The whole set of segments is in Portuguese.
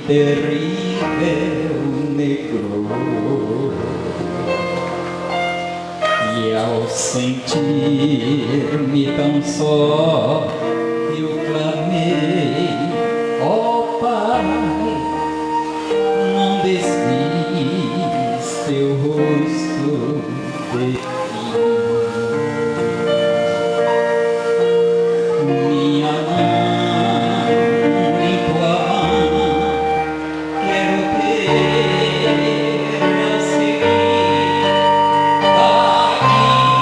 terrível negro. E ao sentir-me tão só, eu clamei: ó Pai, não desvies teu rosto de mim. Minha mão em tua mão quero ter a seguir aqui a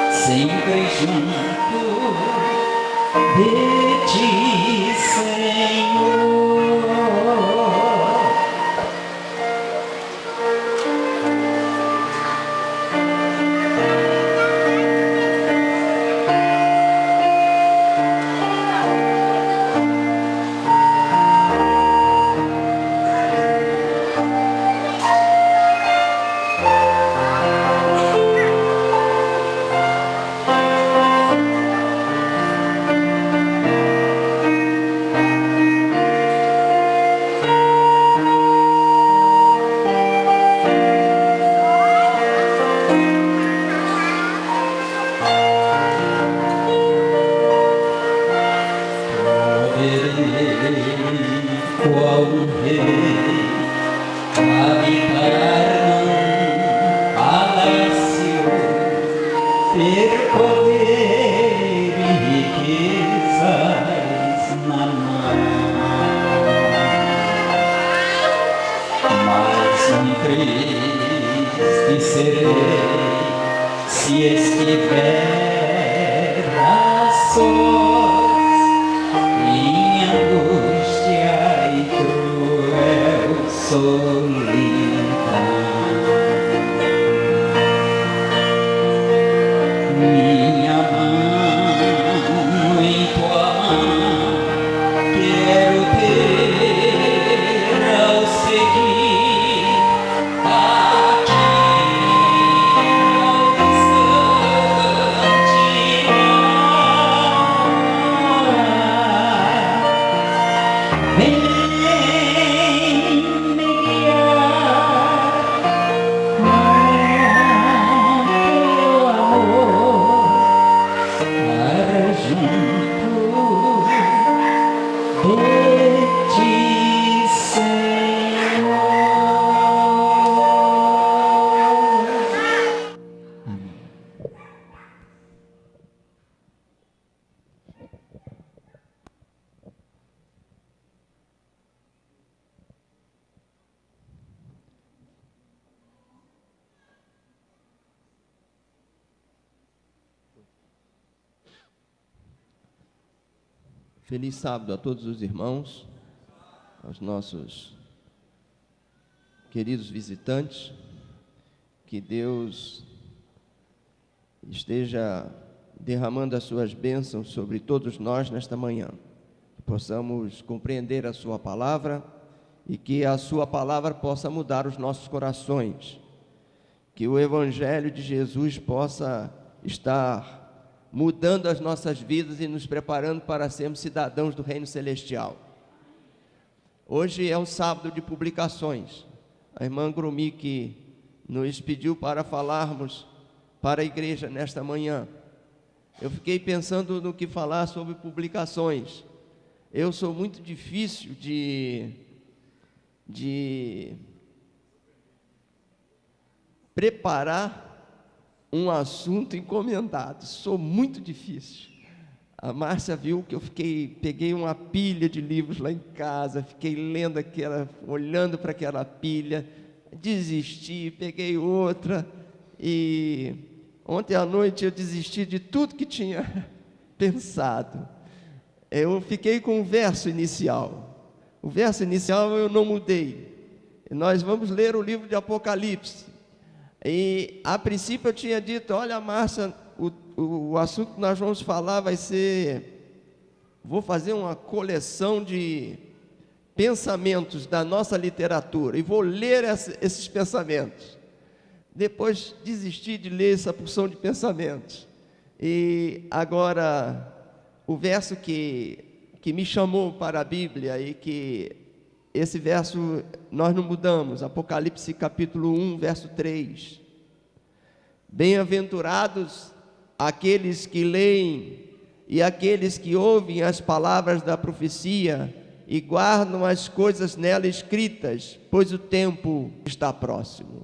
sempre junto de ti, Senhor. Qual rei habitar num palácio, ter poder e riquezas na mão, mas triste serei se estiver a sós, em angústia e cruel solidão. Minha mão em tua mão quero ter ao seguir aqui ao distante mar. Vem me guiar com teu amor para junto de ti, Senhor. Feliz sábado a todos os irmãos, aos nossos queridos visitantes. Que Deus esteja derramando as suas bênçãos sobre todos nós nesta manhã. Que possamos compreender a sua palavra e que a sua palavra possa mudar os nossos corações. Que o Evangelho de Jesus possa estar mudando as nossas vidas e nos preparando para sermos cidadãos do reino celestial. Hoje é um sábado de publicações. A irmã Grumic nos pediu para falarmos para a igreja nesta manhã. Eu fiquei pensando no que falar sobre publicações. Eu sou muito difícil de preparar um assunto encomendado. Sou muito difícil. A Márcia viu que eu peguei uma pilha de livros lá em casa, fiquei lendo aquela, olhando para aquela pilha, desisti, peguei outra, e ontem à noite eu desisti de tudo que tinha pensado. Eu fiquei com o verso inicial. O verso inicial eu não mudei. Nós vamos ler o livro de Apocalipse. E a princípio eu tinha dito: olha, Márcia, o assunto que nós vamos falar vai ser vou fazer uma coleção de pensamentos da nossa literatura e vou ler esses pensamentos. Depois desisti de ler essa porção de pensamentos. E agora, o verso que me chamou para a Bíblia e que esse verso nós não mudamos, Apocalipse capítulo 1, verso 3. Bem-aventurados aqueles que leem e aqueles que ouvem as palavras da profecia e guardam as coisas nela escritas, pois o tempo está próximo.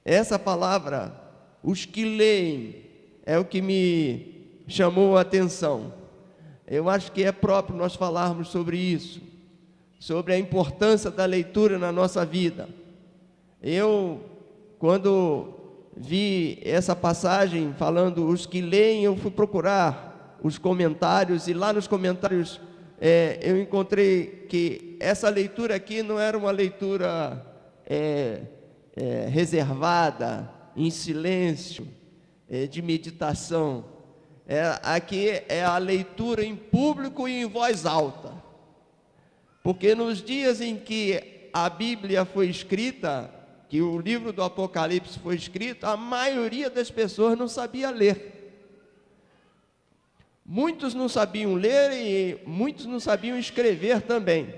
Essa palavra, os que leem, é o que me chamou a atenção. Eu acho que é próprio nós falarmos sobre isso, sobre a importância da leitura na nossa vida. Eu, quando vi essa passagem falando os que leem, eu fui procurar os comentários, e lá nos comentários eu encontrei que essa leitura aqui não era uma leitura reservada, em silêncio, de meditação. Aqui é a leitura em público e em voz alta, porque nos dias em que a Bíblia foi escrita, que o livro do Apocalipse foi escrito, a maioria das pessoas não sabia ler. Muitos não sabiam ler e muitos não sabiam escrever também.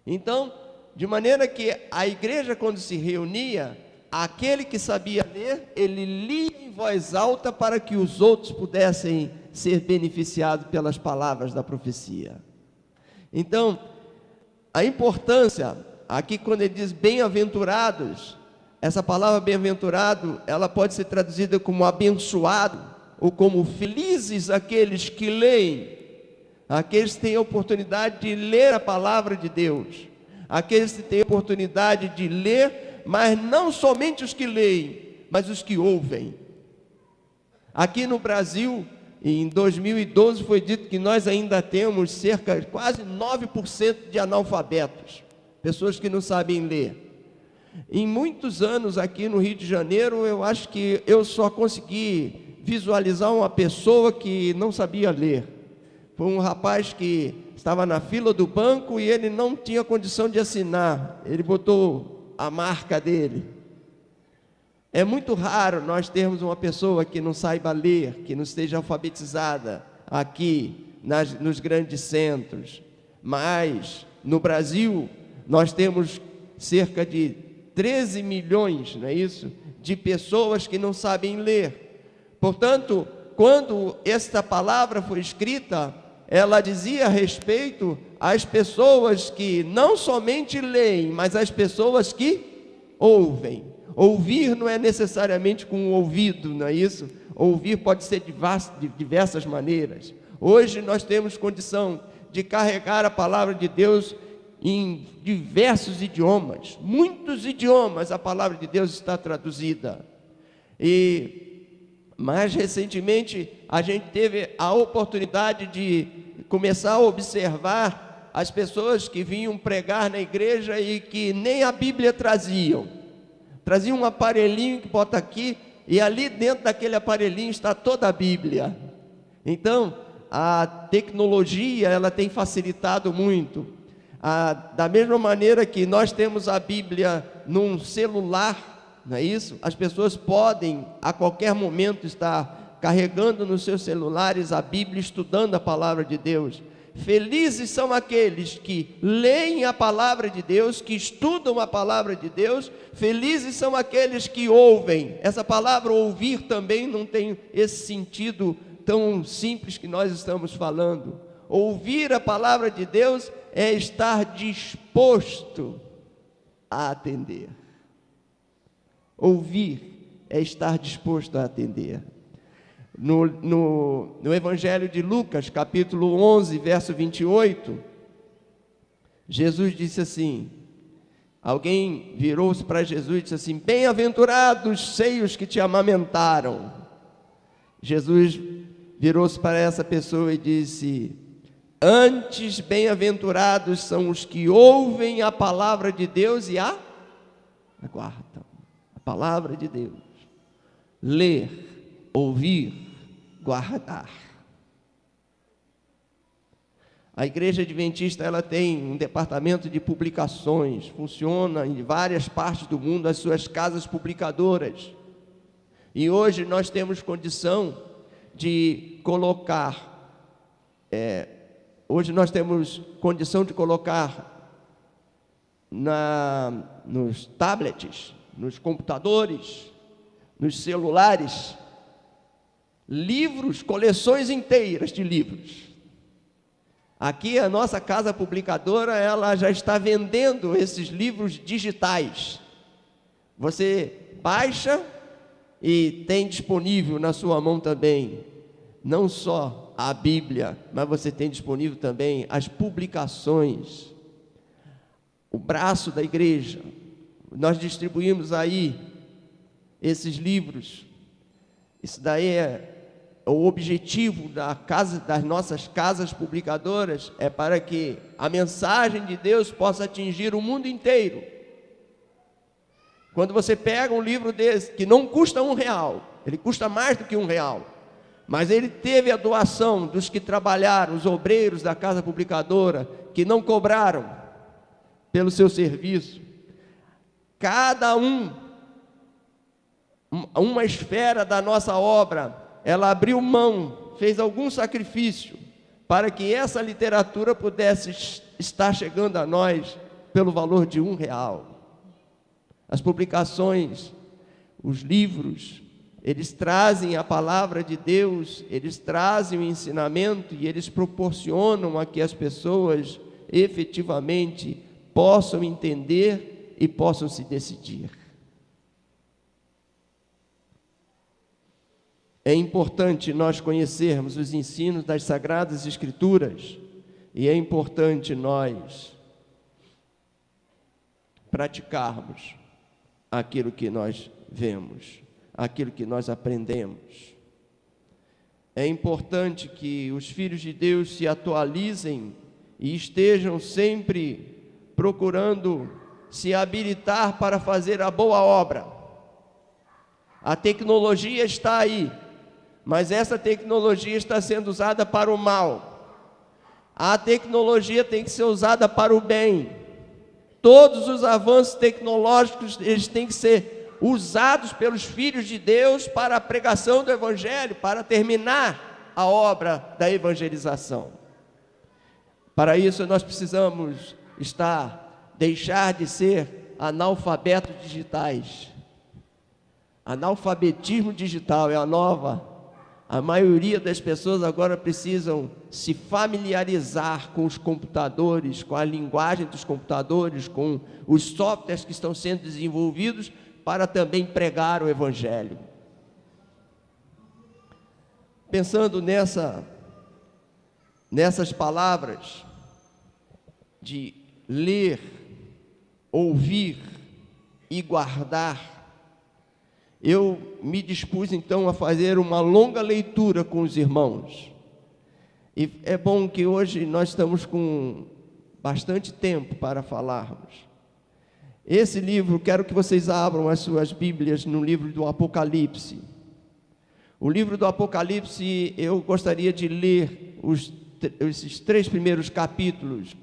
Então, de maneira que a igreja, quando se reunia, aquele que sabia ler, ele lia em voz alta para que os outros pudessem ser beneficiados pelas palavras da profecia. Então, a importância, aqui quando ele diz bem-aventurados, essa palavra bem-aventurado, ela pode ser traduzida como abençoado, ou como felizes aqueles que leem, aqueles que têm a oportunidade de ler a palavra de Deus, aqueles que têm a oportunidade de ler, mas não somente os que leem, mas os que ouvem. Aqui no Brasil, em 2012, foi dito que nós ainda temos cerca de quase 9% de analfabetos, pessoas que não sabem ler. Em muitos anos aqui no Rio de Janeiro, eu acho que eu só consegui visualizar uma pessoa que não sabia ler. Foi um rapaz que estava na fila do banco e ele não tinha condição de assinar, ele botou a marca dele. É muito raro nós termos uma pessoa que não saiba ler, que não esteja alfabetizada aqui nos grandes centros. Mas no Brasil nós temos cerca de 13 milhões, não é isso? De pessoas que não sabem ler. Portanto, quando esta palavra foi escrita, ela dizia respeito às pessoas que não somente leem, mas às pessoas que ouvem. Ouvir não é necessariamente com o ouvido, não é isso? Ouvir pode ser de diversas maneiras. Hoje nós temos condição de carregar a palavra de Deus em diversos idiomas. Muitos idiomas a palavra de Deus está traduzida. E mais recentemente a gente teve a oportunidade de começar a observar as pessoas que vinham pregar na igreja e que nem a Bíblia traziam um aparelhinho que bota aqui, e ali dentro daquele aparelhinho está toda a Bíblia. Então, a tecnologia, ela tem facilitado muito. Da mesma maneira que nós temos a Bíblia num celular, não é isso? As pessoas podem, a qualquer momento, estar carregando nos seus celulares a Bíblia, estudando a palavra de Deus. Felizes são aqueles que leem a palavra de Deus, que estudam a palavra de Deus. Felizes são aqueles que ouvem. Essa palavra ouvir também não tem esse sentido tão simples que nós estamos falando. Ouvir a palavra de Deus é estar disposto a atender. Ouvir é estar disposto a atender. No Evangelho de Lucas, capítulo 11, verso 28, Jesus disse assim, alguém virou-se para Jesus e disse assim, bem-aventurados os seios que te amamentaram. Jesus virou-se para essa pessoa e disse, antes bem-aventurados são os que ouvem a palavra de Deus e a aguardam. A palavra de Deus. Ler, ouvir, guardar. A Igreja Adventista, ela tem um departamento de publicações, funciona em várias partes do mundo as suas casas publicadoras. E hoje nós temos condição de colocar, nos tablets, nos computadores, nos celulares, livros, coleções inteiras de livros. Aqui a nossa casa publicadora, ela já está vendendo esses livros digitais. Você baixa e tem disponível na sua mão também, não só a Bíblia, mas você tem disponível também as publicações, o braço da igreja. Nós distribuímos aí esses livros. Isso daí é o objetivo das nossas casas publicadoras, é para que a mensagem de Deus possa atingir o mundo inteiro. Quando você pega um livro desse, que não custa R$1, ele custa mais do que R$1, mas ele teve a doação dos que trabalharam, os obreiros da casa publicadora, que não cobraram pelo seu serviço. Cada uma esfera da nossa obra, ela abriu mão, fez algum sacrifício, para que essa literatura pudesse estar chegando a nós pelo valor de R$1. As publicações, os livros, eles trazem a palavra de Deus, eles trazem o ensinamento e eles proporcionam a que as pessoas efetivamente possam entender e possam se decidir. É importante nós conhecermos os ensinos das Sagradas Escrituras e é importante nós praticarmos aquilo que nós vemos, aquilo que nós aprendemos. É importante que os filhos de Deus se atualizem e estejam sempre procurando se habilitar para fazer a boa obra. A tecnologia está aí, mas essa tecnologia está sendo usada para o mal. A tecnologia tem que ser usada para o bem. Todos os avanços tecnológicos, eles têm que ser usados pelos filhos de Deus para a pregação do Evangelho, para terminar a obra da evangelização. Para isso nós precisamos deixar de ser analfabetos digitais. Analfabetismo digital é a nova. A maioria das pessoas agora precisam se familiarizar com os computadores, com a linguagem dos computadores, com os softwares que estão sendo desenvolvidos para também pregar o Evangelho. Pensando nessas palavras de ler, ouvir e guardar, eu me dispus então a fazer uma longa leitura com os irmãos. E é bom que hoje nós estamos com bastante tempo para falarmos. Esse livro, quero que vocês abram as suas Bíblias no livro do Apocalipse. O livro do Apocalipse, eu gostaria de ler esses 3 primeiros capítulos,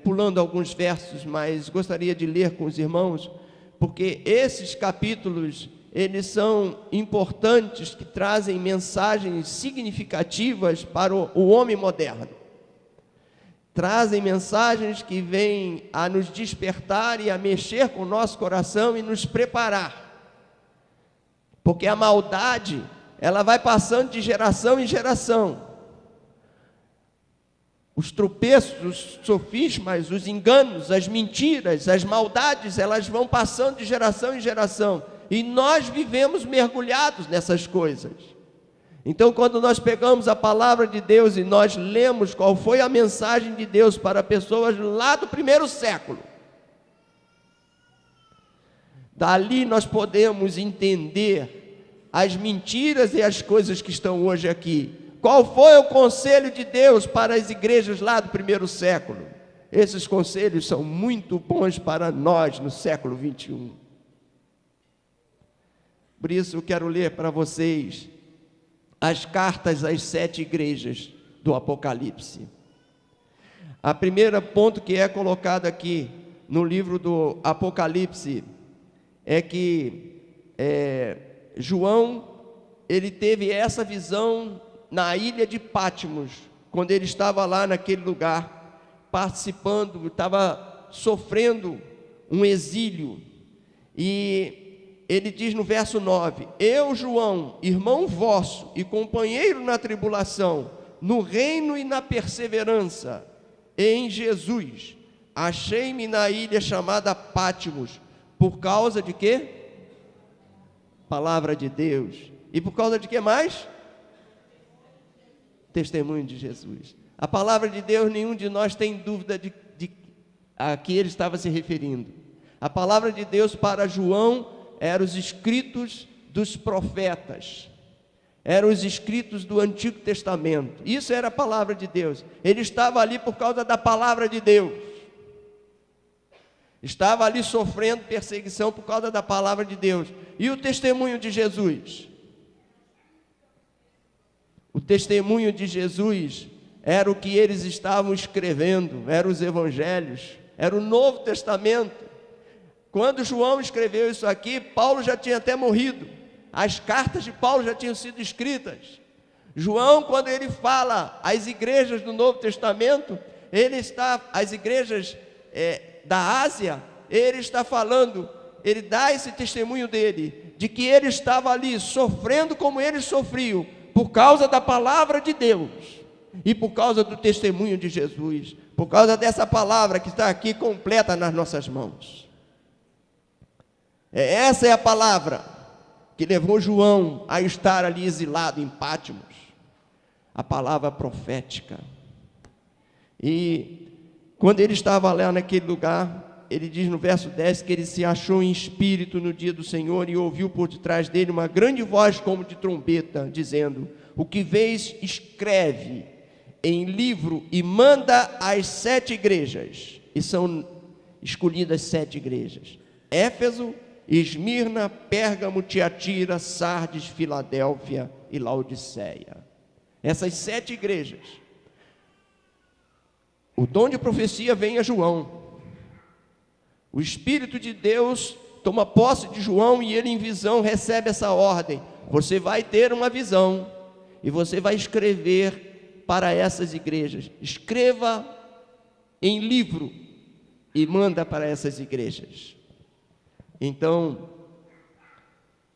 pulando alguns versos, mas gostaria de ler com os irmãos, porque esses capítulos, eles são importantes, que trazem mensagens significativas para o homem moderno. Trazem mensagens que vêm a nos despertar e a mexer com o nosso coração e nos preparar. Porque a maldade, ela vai passando de geração em geração. Os tropeços, os sofismas, os enganos, as mentiras, as maldades, elas vão passando de geração em geração. E nós vivemos mergulhados nessas coisas. Então, quando nós pegamos a palavra de Deus e nós lemos qual foi a mensagem de Deus para pessoas lá do primeiro século, dali nós podemos entender as mentiras e as coisas que estão hoje aqui. Qual foi o conselho de Deus para as igrejas lá do primeiro século? Esses conselhos são muito bons para nós no século 21. Por isso eu quero ler para vocês as cartas às 7 igrejas do Apocalipse. A primeira ponto que é colocado aqui no livro do Apocalipse é que João, ele teve essa visão na ilha de Patmos, quando ele estava lá naquele lugar, participando, estava sofrendo um exílio. E ele diz no verso 9: eu, João, irmão vosso e companheiro na tribulação, no reino e na perseverança em Jesus, achei-me na ilha chamada Patmos, por causa de quê? Palavra de Deus. E por causa de que mais? Testemunho de Jesus. A palavra de Deus, nenhum de nós tem dúvida de a que ele estava se referindo. A palavra de Deus para João eram os escritos dos profetas, eram os escritos do Antigo Testamento. Isso era a palavra de Deus. Ele estava ali por causa da palavra de Deus. Estava ali sofrendo perseguição por causa da palavra de Deus. E o testemunho de Jesus? O testemunho de Jesus era o que eles estavam escrevendo, eram os evangelhos, era o Novo Testamento. Quando João escreveu isso aqui, Paulo já tinha até morrido. As cartas de Paulo já tinham sido escritas. João, quando ele fala às igrejas do Novo Testamento, as igrejas da Ásia, ele está falando, ele dá esse testemunho dele, de que ele estava ali sofrendo como eles sofriam, por causa da palavra de Deus, e por causa do testemunho de Jesus, por causa dessa palavra que está aqui completa nas nossas mãos. Essa é a palavra que levou João a estar ali exilado em Patmos, a palavra profética. E quando ele estava lá naquele lugar, ele diz no verso 10 que ele se achou em espírito no dia do Senhor e ouviu por detrás dele uma grande voz como de trombeta, dizendo: o que vês, escreve em livro e manda às 7 igrejas. E são escolhidas 7 igrejas: Éfeso, Esmirna, Pérgamo, Tiatira, Sardes, Filadélfia e Laodiceia. Essas 7 igrejas. O dom de profecia vem a João. O Espírito de Deus toma posse de João e ele em visão recebe essa ordem: você vai ter uma visão e você vai escrever para essas igrejas. Escreva em livro e manda para essas igrejas. Então,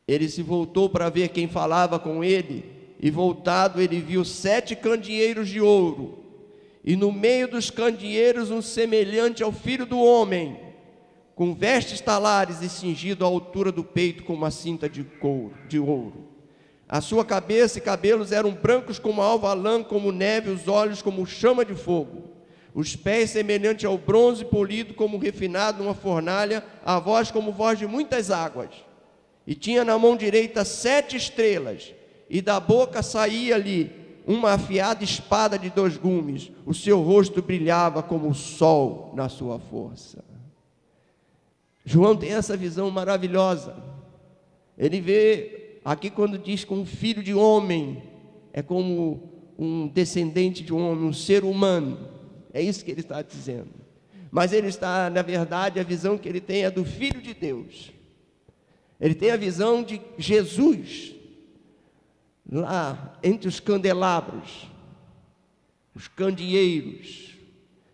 ele se voltou para ver quem falava com ele, e voltado ele viu 7 candeeiros de ouro, e no meio dos candeeiros um semelhante ao Filho do Homem, com vestes talares e cingido à altura do peito com uma cinta de ouro. A sua cabeça e cabelos eram brancos como a alva lã, como neve, os olhos como chama de fogo. Os pés semelhante ao bronze polido como refinado numa fornalha, a voz como voz de muitas águas. E tinha na mão direita 7 estrelas, e da boca saía-lhe uma afiada espada de 2 gumes. O seu rosto brilhava como o sol na sua força. João tem essa visão maravilhosa. Ele vê aqui quando diz como filho de homem, é como um descendente de um homem, um ser humano. É isso que ele está dizendo. Mas ele está, na verdade, a visão que ele tem é do Filho de Deus. Ele tem a visão de Jesus, lá entre os candelabros, os candeeiros.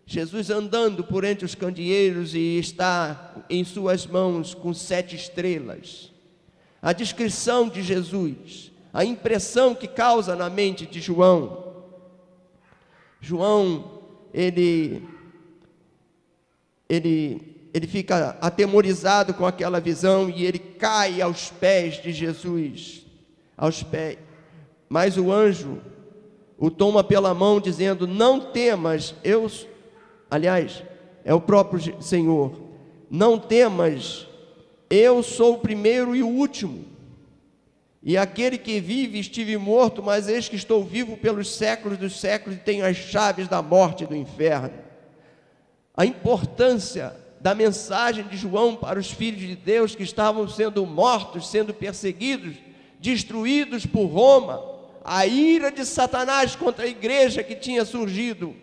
Jesus andando por entre os candeeiros e está em suas mãos com 7 estrelas. A descrição de Jesus, a impressão que causa na mente de João. João, ele fica atemorizado com aquela visão e ele cai aos pés de Jesus, aos pés. Mas o anjo o toma pela mão dizendo: não temas, é o próprio Senhor, não temas, eu sou o primeiro e o último, e aquele que vive. Estive morto, mas eis que estou vivo pelos séculos dos séculos e tenho as chaves da morte e do inferno. A importância da mensagem de João para os filhos de Deus que estavam sendo mortos, sendo perseguidos, destruídos por Roma, a ira de Satanás contra a igreja que tinha surgido,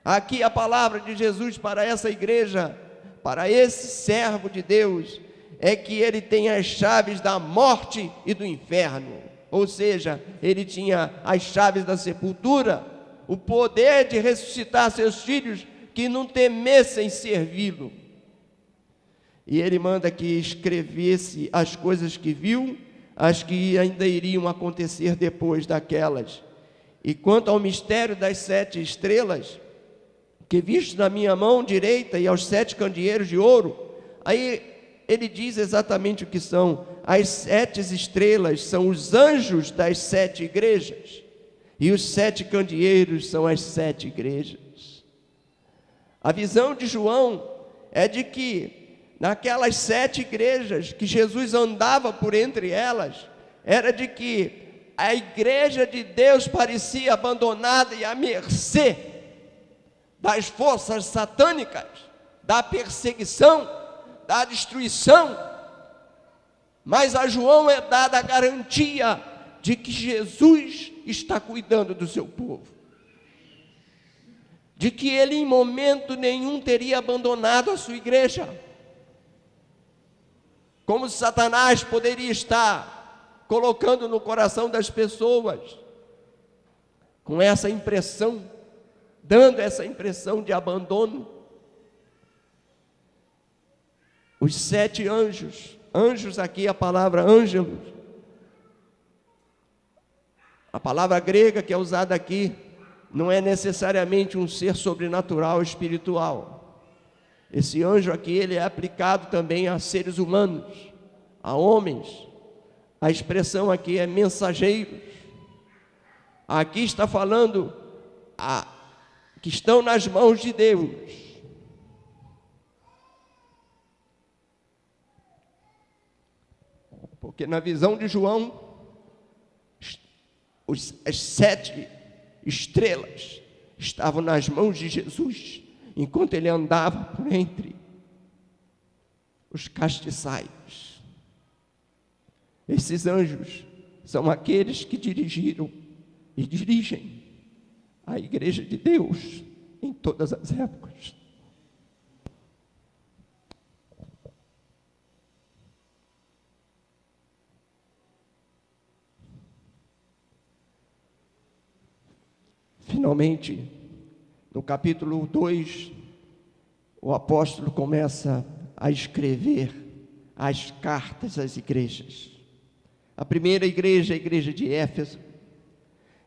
Aqui a palavra de Jesus para essa igreja, para esse servo de Deus, é que ele tem as chaves da morte e do inferno. Ou seja, ele tinha as chaves da sepultura, o poder de ressuscitar seus filhos que não temessem servi-lo. E ele manda que escrevesse as coisas que viu, as que ainda iriam acontecer depois daquelas. E quanto ao mistério das 7 estrelas, que visto na minha mão direita e aos 7 candeeiros de ouro, aí ele diz exatamente o que são. As 7 estrelas são os anjos das 7 igrejas, e os 7 candeeiros são as 7 igrejas. A visão de João é de que naquelas 7 igrejas que Jesus andava por entre elas, era de que a igreja de Deus parecia abandonada e à mercê das forças satânicas, da perseguição, da destruição. Mas a João é dada a garantia de que Jesus está cuidando do seu povo, de que ele em momento nenhum teria abandonado a sua igreja. Como Satanás poderia estar colocando no coração das pessoas com essa impressão, dando essa impressão de abandono. Os 7 anjos, anjos aqui a palavra ângelos, a palavra grega que é usada aqui, não é necessariamente um ser sobrenatural espiritual. Esse anjo aqui, ele é aplicado também a seres humanos, a homens. A expressão aqui é mensageiros. Aqui está falando que estão nas mãos de Deus. Porque na visão de João, as 7 estrelas estavam nas mãos de Jesus, enquanto ele andava por entre os castiçais. Esses anjos são aqueles que dirigiram e dirigem a igreja de Deus em todas as épocas. Finalmente, no capítulo 2, o apóstolo começa a escrever as cartas às igrejas. A primeira igreja é a igreja de Éfeso,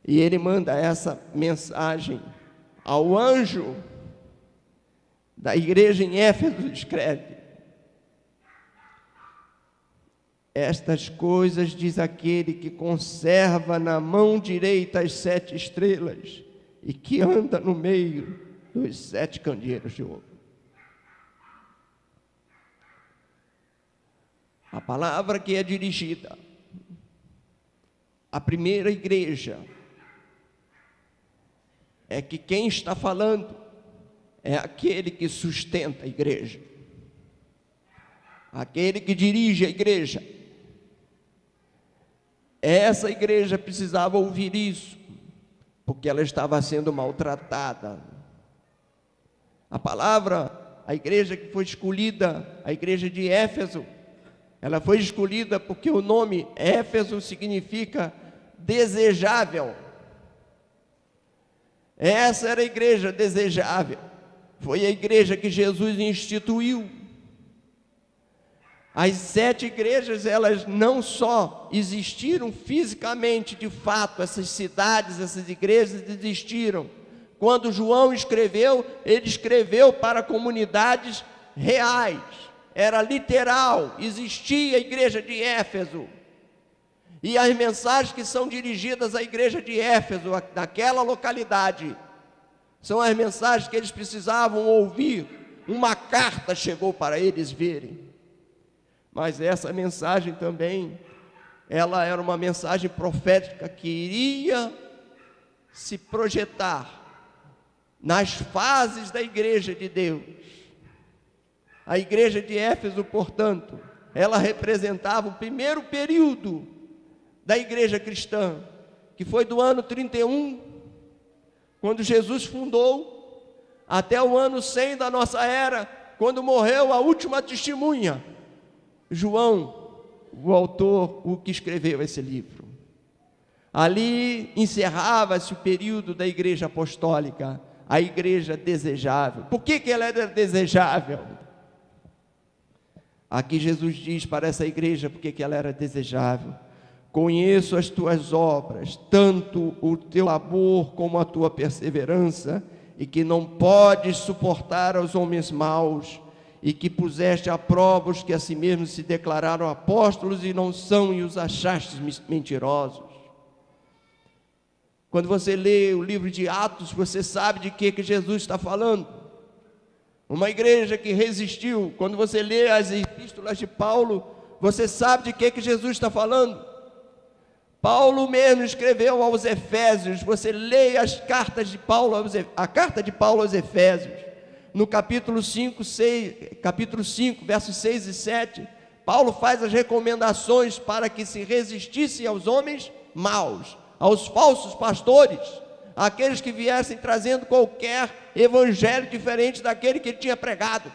e ele manda essa mensagem ao anjo da igreja em Éfeso, escreve: estas coisas diz aquele que conserva na mão direita as 7 estrelas e que anda no meio dos 7 candeeiros de ouro. A palavra que é dirigida à primeira igreja é que quem está falando é aquele que sustenta a igreja, aquele que dirige a igreja. Essa igreja precisava ouvir isso, porque ela estava sendo maltratada. A palavra, a igreja que foi escolhida, a igreja de Éfeso, ela foi escolhida porque o nome Éfeso significa desejável. Essa era a igreja desejável, foi a igreja que Jesus instituiu. As 7 igrejas, elas não só existiram fisicamente, de fato, essas cidades, essas igrejas existiram. Quando João escreveu, ele escreveu para comunidades reais, era literal, existia a igreja de Éfeso. E as mensagens que são dirigidas à igreja de Éfeso, naquela localidade, são as mensagens que eles precisavam ouvir. Uma carta chegou para eles verem. Mas essa mensagem também, ela era uma mensagem profética que iria se projetar nas fases da igreja de Deus. A igreja de Éfeso, portanto, ela representava o primeiro período da igreja cristã, que foi do ano 31, quando Jesus fundou, até o ano 100 da nossa era, quando morreu a última testemunha, João, o autor, o que escreveu esse livro. Ali encerrava-se o período da igreja apostólica, a igreja desejável. Por que ela era desejável? Aqui Jesus diz para essa igreja porque que ela era desejável. Conheço as tuas obras, tanto o teu labor como a tua perseverança, e que não podes suportar aos homens maus, e que puseste à prova os que a si mesmos se declararam apóstolos e não são, e os achastes mentirosos. Quando você lê o livro de Atos, você sabe de que Jesus está falando. Uma igreja que resistiu. Quando você lê as epístolas de Paulo, você sabe de que Jesus está falando. Paulo mesmo escreveu aos Efésios. Você lê as cartas de Paulo, a carta de Paulo aos Efésios, no capítulo 5, versos 6 e 7, Paulo faz as recomendações para que se resistissem aos homens maus, aos falsos pastores, aqueles que viessem trazendo qualquer evangelho diferente daquele que ele tinha pregado.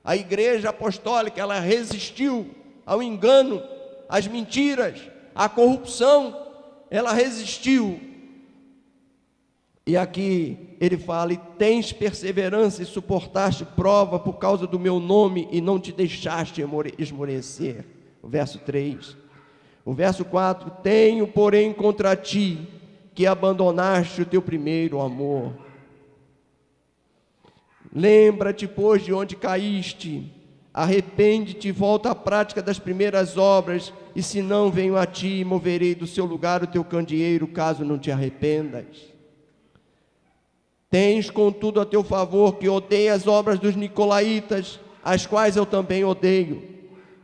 A igreja apostólica, ela resistiu ao engano, às mentiras, à corrupção, ela resistiu. E aqui ele fala: e tens perseverança e suportaste prova por causa do meu nome e não te deixaste esmorecer. O verso 3. O verso 4: tenho, porém, contra ti que abandonaste o teu primeiro amor. Lembra-te, pois, de onde caíste, arrepende-te e volta à prática das primeiras obras, e se não, venho a ti e moverei do seu lugar o teu candeeiro, caso não te arrependas. Tens, contudo, a teu favor que odeia as obras dos nicolaítas, as quais eu também odeio.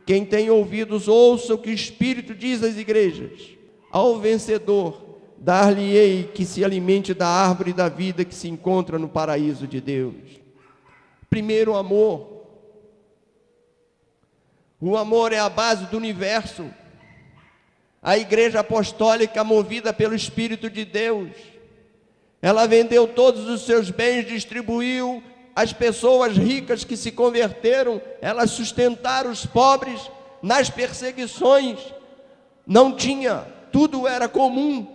Quem tem ouvidos, ouça o que o Espírito diz às igrejas. Ao vencedor, dar-lhe-ei que se alimente da árvore da vida que se encontra no paraíso de Deus. Primeiro, amor. O amor é a base do universo. A igreja apostólica, movida pelo Espírito de Deus, ela vendeu todos os seus bens, distribuiu as pessoas ricas que se converteram, elas sustentaram os pobres nas perseguições. Não tinha, tudo era comum,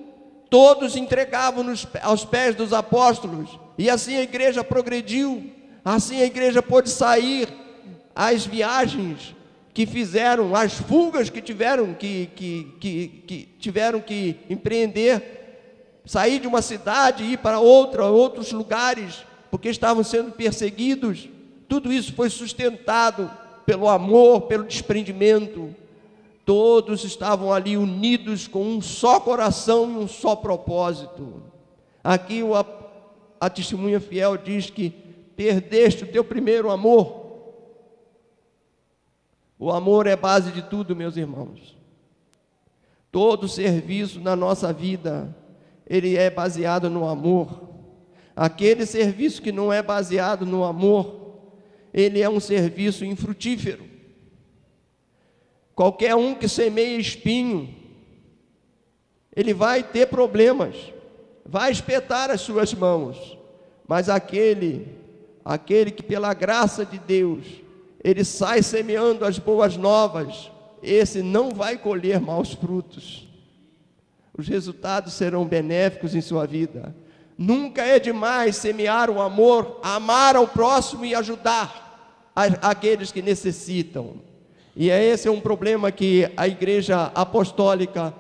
todos entregavam aos pés dos apóstolos, e assim a igreja progrediu, assim a igreja pôde sair, as viagens que fizeram, as fugas que tiveram que empreender, sair de uma cidade e ir para outros lugares, porque estavam sendo perseguidos. Tudo isso foi sustentado pelo amor, pelo desprendimento. Todos estavam ali unidos com um só coração e um só propósito. Aqui a testemunha fiel diz que perdeste o teu primeiro amor. O amor é base de tudo, meus irmãos. Todo serviço na nossa vida, ele é baseado no amor. Aquele serviço que não é baseado no amor, ele é um serviço infrutífero. Qualquer um que semeia espinho, ele vai ter problemas, vai espetar as suas mãos, mas aquele que pela graça de Deus, ele sai semeando as boas novas, esse não vai colher maus frutos. Os resultados serão benéficos em sua vida. Nunca é demais semear o amor, amar ao próximo e ajudar aqueles que necessitam. E esse é um problema que a igreja apostólica,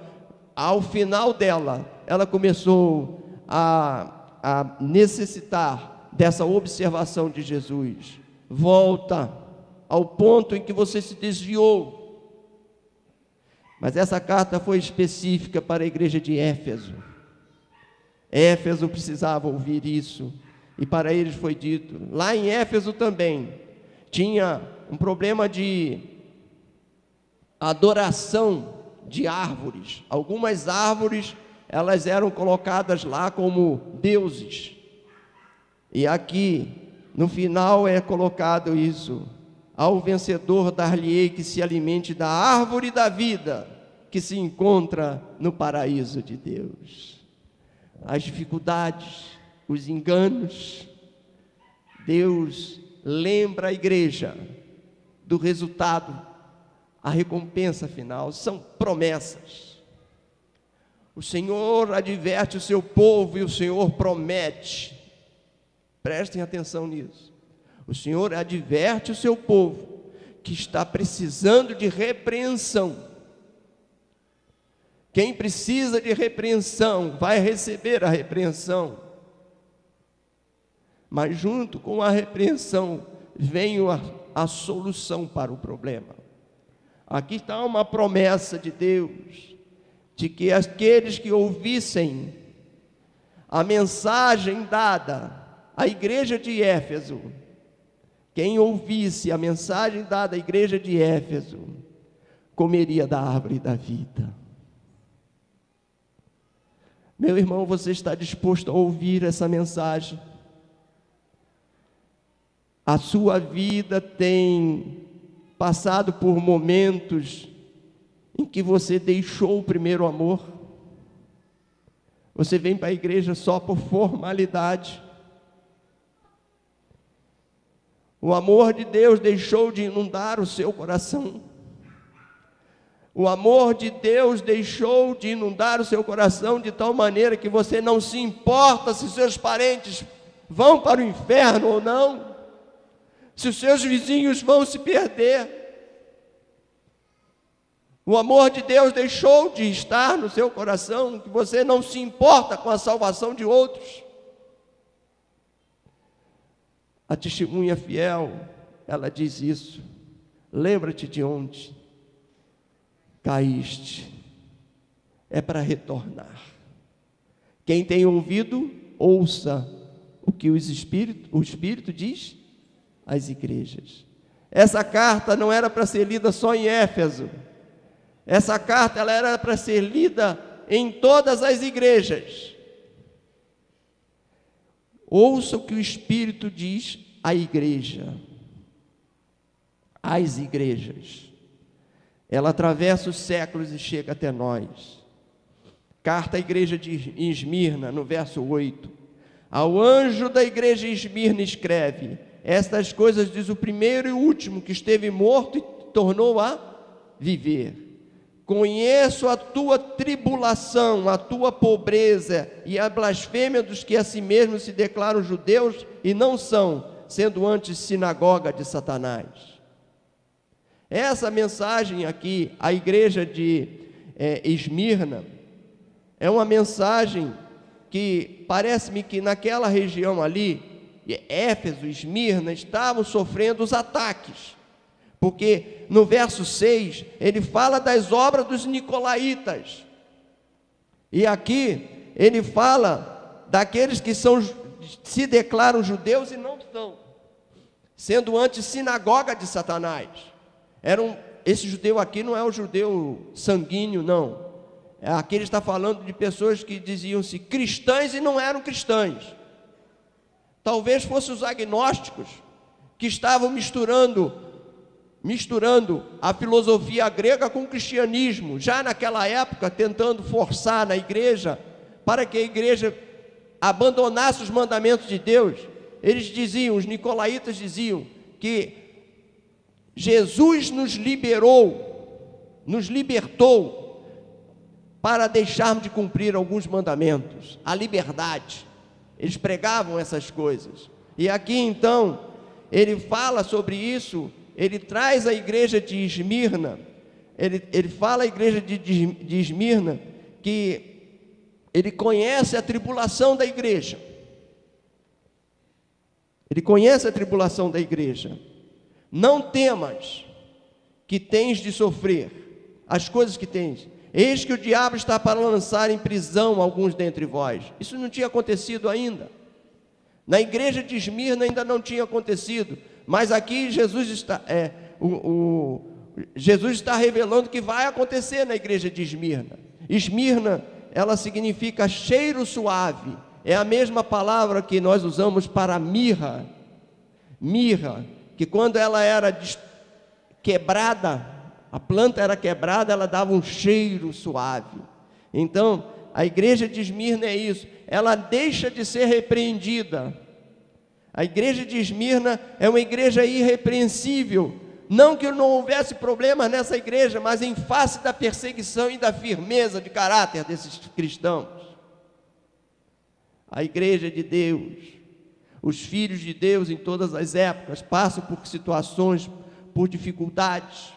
ao final dela, ela começou a necessitar dessa observação de Jesus. Volta ao ponto em que você se desviou. Mas essa carta foi específica para a igreja de Éfeso. Éfeso precisava ouvir isso, e para eles foi dito. Lá em Éfeso também tinha um problema de adoração de árvores. Algumas árvores, elas eram colocadas lá como deuses. E aqui, no final, é colocado isso: ao vencedor dar-lhe-ei que se alimente da árvore da vida que se encontra no paraíso de Deus. As dificuldades, os enganos, Deus lembra a igreja do resultado, a recompensa final, são promessas. O Senhor adverte o seu povo e o Senhor promete. Prestem atenção nisso. O Senhor adverte o seu povo que está precisando de repreensão. Quem precisa de repreensão vai receber a repreensão. Mas junto com a repreensão vem a solução para o problema. Aqui está uma promessa de Deus, de que aqueles que ouvissem a mensagem dada à igreja de Éfeso, quem ouvisse a mensagem dada à igreja de Éfeso, comeria da árvore da vida. Meu irmão, você está disposto a ouvir essa mensagem? A sua vida tem passado por momentos em que você deixou o primeiro amor? Você vem para a igreja só por formalidade? O amor de Deus deixou de inundar o seu coração? O amor de Deus deixou de inundar o seu coração de tal maneira que você não se importa se seus parentes vão para o inferno ou não? Se os seus vizinhos vão se perder? O amor de Deus deixou de estar no seu coração, que você não se importa com a salvação de outros? A testemunha fiel, ela diz isso. Lembra-te de onde caíste. É para retornar. Quem tem ouvido, ouça o que o Espírito diz às igrejas. Essa carta não era para ser lida só em Éfeso. Essa carta ela era para ser lida em todas as igrejas. Ouça o que o Espírito diz à igreja, às igrejas. Ela atravessa os séculos e chega até nós. Carta à igreja de Esmirna, no verso 8. Ao anjo da igreja de Esmirna escreve: estas coisas diz o primeiro e o último, que esteve morto e tornou a viver. Conheço a tua tribulação, a tua pobreza e a blasfêmia dos que a si mesmos se declaram judeus e não são, sendo antes sinagoga de Satanás. Essa mensagem aqui, a igreja de Esmirna, é uma mensagem que parece-me que naquela região ali, Éfeso, Esmirna, estavam sofrendo os ataques. Porque no verso 6, ele fala das obras dos nicolaítas. E aqui, ele fala daqueles que se declaram judeus e não são, sendo antes sinagoga de Satanás. Esse judeu aqui não é o judeu sanguíneo, não. Aqui ele está falando de pessoas que diziam-se cristãs e não eram cristãs. Talvez fossem os agnósticos, que estavam misturando a filosofia grega com o cristianismo, já naquela época, tentando forçar na igreja, para que a igreja abandonasse os mandamentos de Deus. Eles diziam, os nicolaítas diziam, que Jesus nos libertou para deixarmos de cumprir alguns mandamentos, a liberdade. Eles pregavam essas coisas. E aqui então, ele fala sobre isso. Ele traz a igreja de Esmirna, ele fala à igreja de Esmirna que ele conhece a tribulação da igreja. Ele conhece a tribulação da igreja. Não temas que tens de sofrer as coisas que tens. Eis que o diabo está para lançar em prisão alguns dentre vós. Isso não tinha acontecido ainda. Na igreja de Esmirna ainda não tinha acontecido. Mas aqui Jesus está revelando que vai acontecer na igreja de Esmirna. Esmirna, ela significa cheiro suave. É a mesma palavra que nós usamos para mirra. Mirra, que quando ela era quebrada, a planta era quebrada, ela dava um cheiro suave. Então, a igreja de Esmirna é isso. Ela deixa de ser repreendida. A igreja de Esmirna é uma igreja irrepreensível. Não que não houvesse problemas nessa igreja, mas em face da perseguição e da firmeza de caráter desses cristãos. A igreja de Deus, os filhos de Deus em todas as épocas passam por situações, por dificuldades,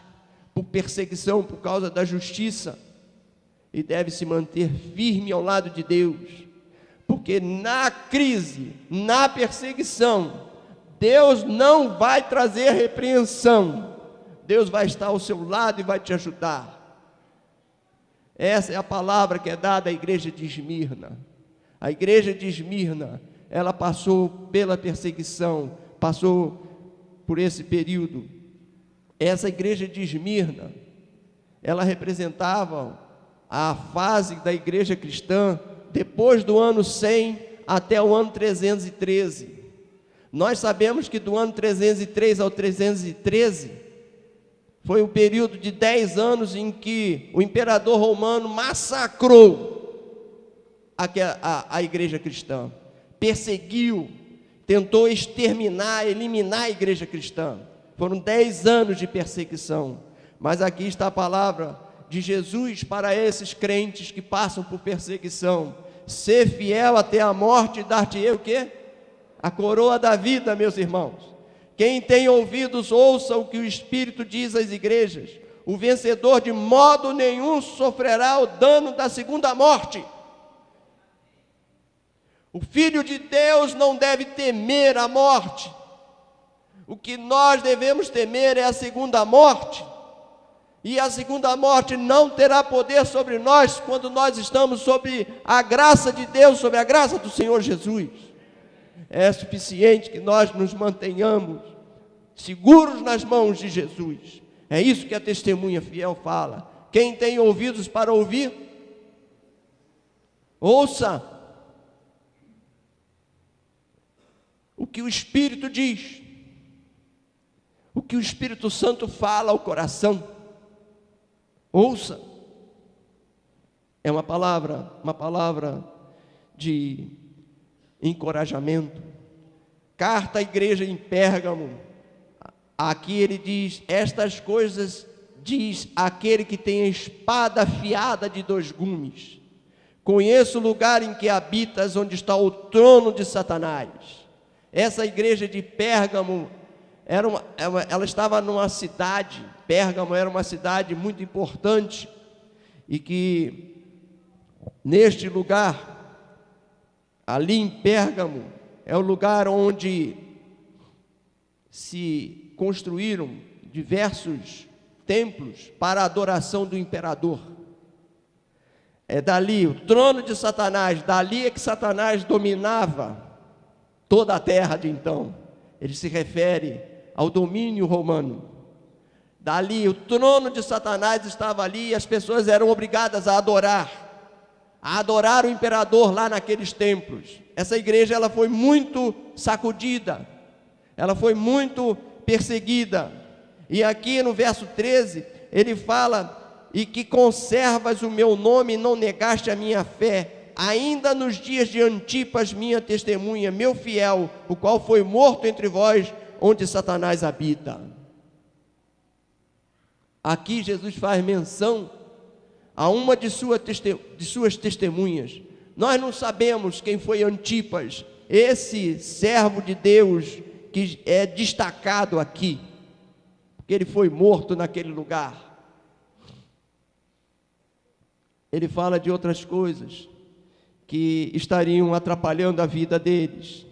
por perseguição por causa da justiça, e deve se manter firme ao lado de Deus, porque na crise, na perseguição, Deus não vai trazer repreensão, Deus vai estar ao seu lado e vai te ajudar. Essa é a palavra que é dada à igreja de Esmirna. A igreja de Esmirna, ela passou pela perseguição, passou por esse período. Essa igreja de Esmirna, ela representava a fase da igreja cristã depois do ano 100 até o ano 313. Nós sabemos que do ano 303 ao 313 foi um período de 10 anos em que o imperador romano massacrou a igreja cristã, perseguiu, tentou exterminar, eliminar a igreja cristã. Foram 10 anos de perseguição. Mas aqui está a palavra de Jesus para esses crentes que passam por perseguição: ser fiel até a morte, e dar-te-ei o quê? A coroa da vida, meus irmãos. Quem tem ouvidos, ouça o que o Espírito diz às igrejas. O vencedor de modo nenhum sofrerá o dano da segunda morte. O Filho de Deus não deve temer a morte. O que nós devemos temer é a segunda morte. E a segunda morte não terá poder sobre nós quando nós estamos sob a graça de Deus, sob a graça do Senhor Jesus. É suficiente que nós nos mantenhamos seguros nas mãos de Jesus. É isso que a testemunha fiel fala. Quem tem ouvidos para ouvir, ouça o que o Espírito diz, o que o Espírito Santo fala ao coração. Ouça. É uma palavra de encorajamento. Carta à igreja em Pérgamo. Aqui ele diz: estas coisas diz aquele que tem a espada afiada de 2 gumes. Conheço o lugar em que habitas, onde está o trono de Satanás. Essa igreja de Pérgamo ela estava numa cidade. Pérgamo era uma cidade muito importante, e que neste lugar, ali em Pérgamo, é o lugar onde se construíram diversos templos para a adoração do imperador. É dali, o trono de Satanás, dali é que Satanás dominava toda a terra de então. Ele se refere ao domínio romano. Dali, o trono de Satanás estava ali, e as pessoas eram obrigadas a adorar o imperador lá naqueles templos. Essa igreja, ela foi muito sacudida, ela foi muito perseguida. E aqui no verso 13, ele fala: e que conservas o meu nome e não negaste a minha fé, ainda nos dias de Antipas, minha testemunha, meu fiel, o qual foi morto entre vós, onde Satanás habita. Aqui Jesus faz menção a uma de suas testemunhas. Nós não sabemos quem foi Antipas, esse servo de Deus que é destacado aqui, porque ele foi morto naquele lugar. Ele fala de outras coisas que estariam atrapalhando a vida deles.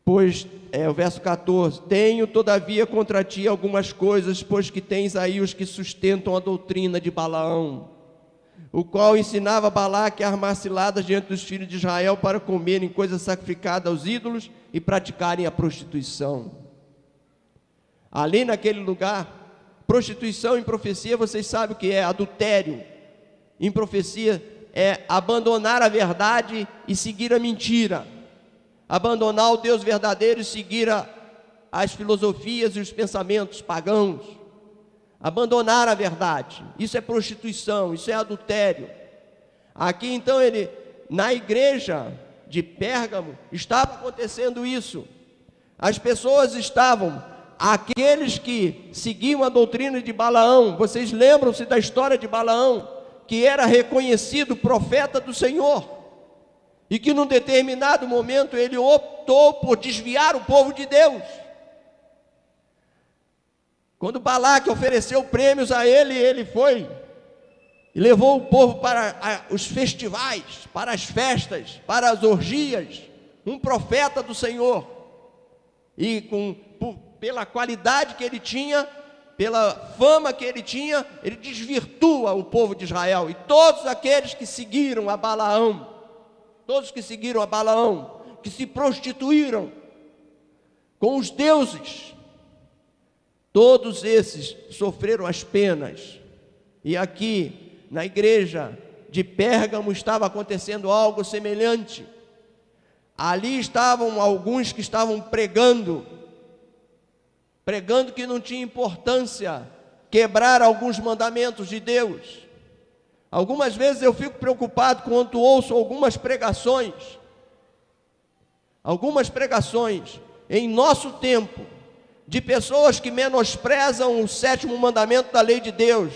Pois, o verso 14: tenho todavia contra ti algumas coisas, pois que tens aí os que sustentam a doutrina de Balaão, o qual ensinava Balaque a armar ciladas diante dos filhos de Israel para comerem coisas sacrificadas aos ídolos e praticarem a prostituição. Ali naquele lugar, prostituição em profecia, vocês sabem o que é: adultério. Em profecia é abandonar a verdade e seguir a mentira, abandonar o Deus verdadeiro e seguir as filosofias e os pensamentos pagãos, abandonar a verdade. Isso é prostituição, isso é adultério. Aqui então na igreja de Pérgamo estava acontecendo isso. As pessoas estavam, aqueles que seguiam a doutrina de Balaão, vocês lembram-se da história de Balaão, que era reconhecido profeta do Senhor, e que num determinado momento ele optou por desviar o povo de Deus. Quando Balaque ofereceu prêmios a ele, ele foi e levou o povo para os festivais, para as festas, para as orgias, um profeta do Senhor, e pela qualidade que ele tinha, pela fama que ele tinha, ele desvirtua o povo de Israel, e todos aqueles que seguiram a Balaão, que se prostituíram com os deuses, todos esses sofreram as penas. E aqui na igreja de Pérgamo estava acontecendo algo semelhante. Ali estavam alguns que estavam pregando que não tinha importância quebrar alguns mandamentos de Deus. Algumas vezes eu fico preocupado quando ouço algumas pregações em nosso tempo, de pessoas que menosprezam o 7º mandamento da lei de Deus,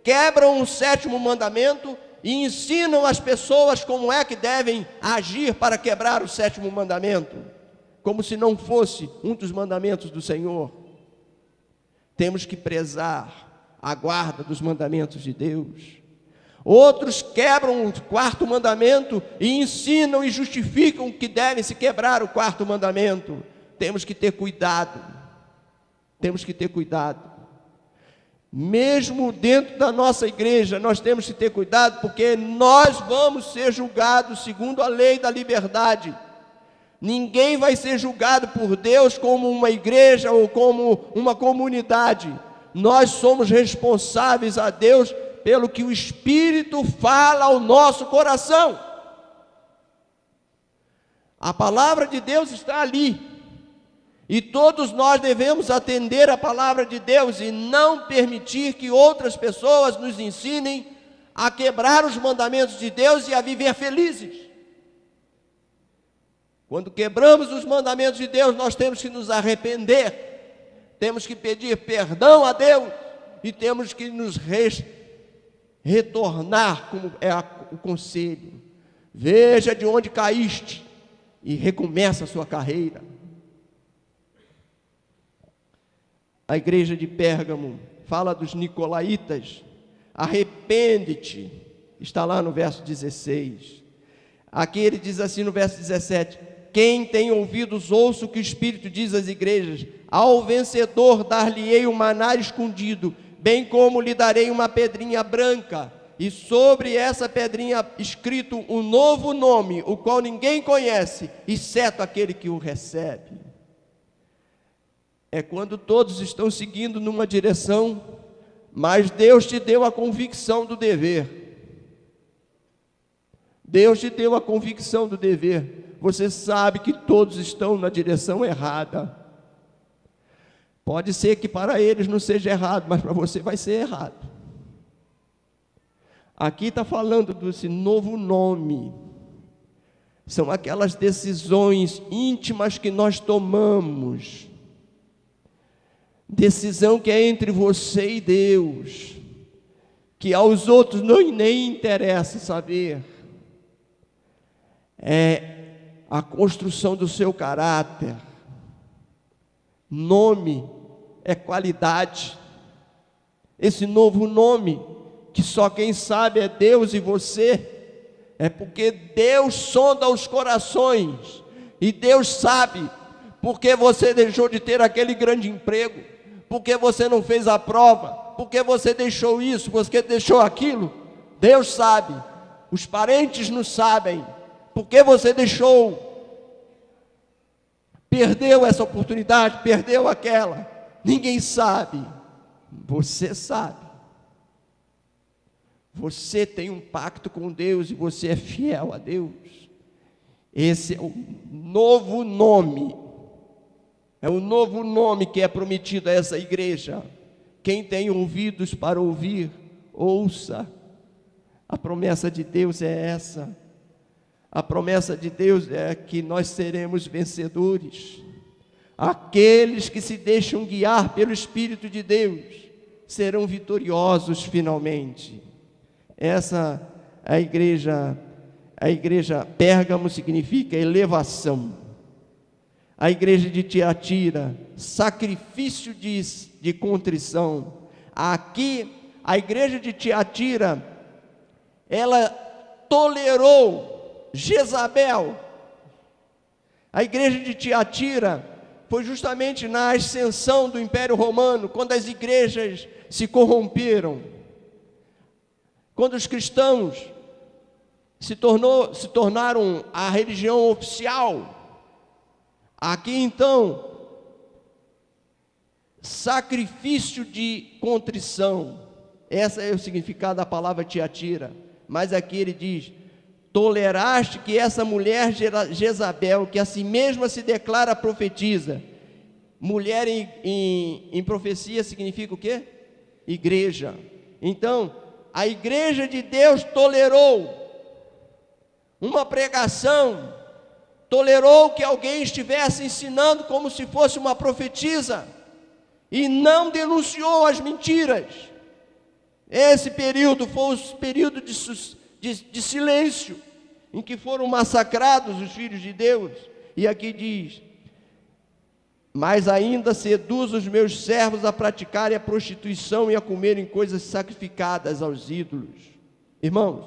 quebram o 7º mandamento e ensinam as pessoas como é que devem agir para quebrar o 7º mandamento, como se não fosse um dos mandamentos do Senhor. Temos que prezar a guarda dos mandamentos de Deus. Outros quebram o 4º mandamento e ensinam e justificam que devem se quebrar o 4º mandamento. Temos que ter cuidado. Mesmo dentro da nossa igreja, nós temos que ter cuidado, porque nós vamos ser julgados segundo a lei da liberdade. Ninguém vai ser julgado por Deus como uma igreja ou como uma comunidade. Nós somos responsáveis a Deus pelo que o Espírito fala ao nosso coração. A palavra de Deus está ali. E todos nós devemos atender a palavra de Deus e não permitir que outras pessoas nos ensinem a quebrar os mandamentos de Deus e a viver felizes. Quando quebramos os mandamentos de Deus, nós temos que nos arrepender, temos que pedir perdão a Deus e temos que nos retornar, como é o conselho. Veja de onde caíste e recomeça a sua carreira. A igreja de Pérgamo fala dos nicolaítas. Arrepende-te, está lá no verso 16. Aqui ele diz assim no verso 17: quem tem ouvidos, ouça o que o Espírito diz às igrejas. Ao vencedor dar-lhe-ei um maná escondido, bem como lhe darei uma pedrinha branca, e sobre essa pedrinha escrito um novo nome, o qual ninguém conhece, exceto aquele que o recebe. É quando todos estão seguindo numa direção, mas Deus te deu a convicção do dever. Deus te deu a convicção do dever. Você sabe que todos estão na direção errada. Pode ser que para eles não seja errado, mas para você vai ser errado. Aqui está falando desse novo nome. São aquelas decisões íntimas que nós tomamos. Decisão que é entre você e Deus, que aos outros nem interessa saber. É a construção do seu caráter. Nome é qualidade. Esse novo nome, que só quem sabe é Deus e você, é porque Deus sonda os corações, e Deus sabe porque você deixou de ter aquele grande emprego, porque você não fez a prova, porque você deixou isso, porque deixou aquilo. Deus sabe, os parentes não sabem, porque você perdeu essa oportunidade, perdeu aquela. Ninguém sabe, você sabe. Você tem um pacto com Deus e você é fiel a Deus. Esse é o novo nome. É o novo nome que é prometido a essa igreja. Quem tem ouvidos para ouvir, ouça. A promessa de Deus é essa. A promessa de Deus é que nós seremos vencedores. Aqueles que se deixam guiar pelo Espírito de Deus serão vitoriosos finalmente. Essa a igreja Pérgamo significa elevação. A igreja de Tiatira, sacrifício de contrição. Aqui, a igreja de Tiatira, ela tolerou Jezabel. A igreja de Tiatira foi justamente na ascensão do Império Romano, quando as igrejas se corromperam, quando os cristãos se tornaram a religião oficial. Aqui então, sacrifício de contrição, esse é o significado da palavra Tiatira. Mas aqui ele diz: toleraste que essa mulher Jezabel, que a si mesma se declara profetiza. Mulher em profecia significa o quê? Igreja. Então, a igreja de Deus tolerou uma pregação, tolerou que alguém estivesse ensinando como se fosse uma profetisa, e não denunciou as mentiras. Esse período foi o período de silêncio, em que foram massacrados os filhos de Deus. E aqui diz: mas ainda seduz os meus servos a praticarem a prostituição e a comerem coisas sacrificadas aos ídolos. Irmãos,